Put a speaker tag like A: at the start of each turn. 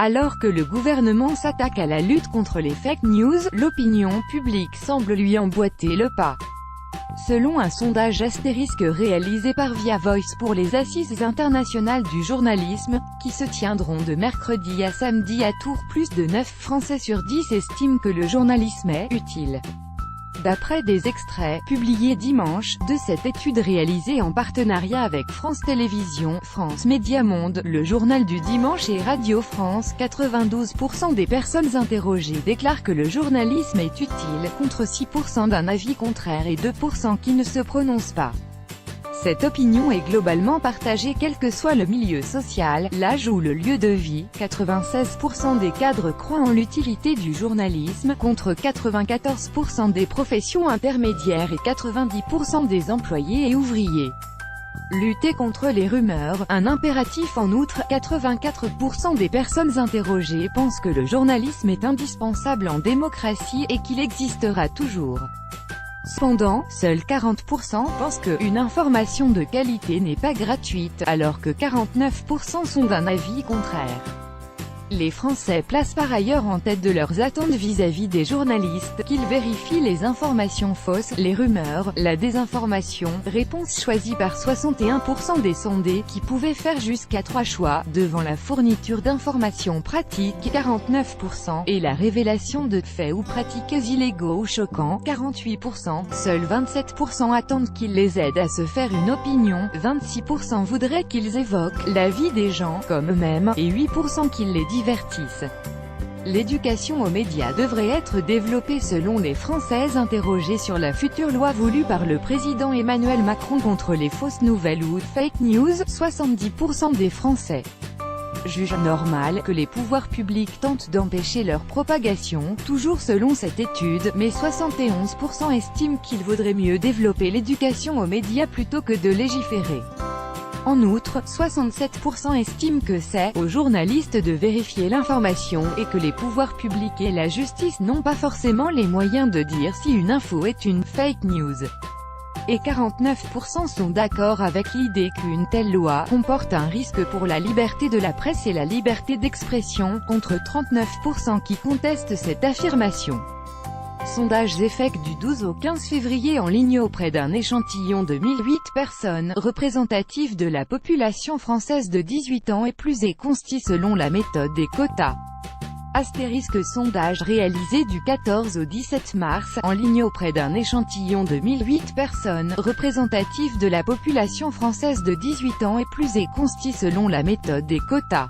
A: Alors que le gouvernement s'attaque à la lutte contre les fake news, l'opinion publique semble lui emboîter le pas. Selon un sondage astérisque réalisé par Via Voice pour les Assises internationales du journalisme, qui se tiendront de mercredi à samedi à Tours, plus de 9 Français sur 10 estiment que le journalisme est utile. D'après des extraits, publiés dimanche, de cette étude réalisée en partenariat avec France Télévisions, France Médias Monde, le Journal du Dimanche et Radio France, 92% des personnes interrogées déclarent que le journalisme est utile, contre 6% d'un avis contraire et 2% qui ne se prononcent pas. Cette opinion est globalement partagée quel que soit le milieu social, l'âge ou le lieu de vie. 96% des cadres croient en l'utilité du journalisme, contre 94% des professions intermédiaires et 90% des employés et ouvriers. Lutter contre les rumeurs, un impératif en outre. 84% des personnes interrogées pensent que le journalisme est indispensable en démocratie et qu'il existera toujours. Cependant, seuls 40% pensent qu'une information de qualité n'est pas gratuite, alors que 49% sont d'un avis contraire. Les Français placent par ailleurs en tête de leurs attentes vis-à-vis des journalistes, qu'ils vérifient les informations fausses, les rumeurs, la désinformation, réponse choisie par 61% des sondés, qui pouvaient faire jusqu'à 3 choix, devant la fourniture d'informations pratiques, 49%, et la révélation de faits ou pratiques illégaux ou choquants, 48%, seuls 27% attendent qu'ils les aident à se faire une opinion, 26% voudraient qu'ils évoquent la vie des gens, comme eux-mêmes, et 8% qu'ils les divertissent. L'éducation aux médias devrait être développée selon les Françaises interrogées sur la future loi voulue par le président Emmanuel Macron contre les fausses nouvelles ou fake news. 70% des Français jugent normal que les pouvoirs publics tentent d'empêcher leur propagation, toujours selon cette étude, mais 71% estiment qu'il vaudrait mieux développer l'éducation aux médias plutôt que de légiférer. En outre, 67% estiment que c'est aux journalistes de vérifier l'information, et que les pouvoirs publics et la justice n'ont pas forcément les moyens de dire si une info est une fake news. Et 49% sont d'accord avec l'idée qu'une telle loi comporte un risque pour la liberté de la presse et la liberté d'expression, contre 39% qui contestent cette affirmation. Sondage ZEFEC du 12 au 15 février en ligne auprès d'un échantillon de 1008 personnes, représentatif de la population française de 18 ans et plus et consti selon la méthode des quotas. Astérisque sondage réalisé du 14 au 17 mars, en ligne auprès d'un échantillon de 1008 personnes, représentatif de la population française de 18 ans et plus et consti selon la méthode des quotas.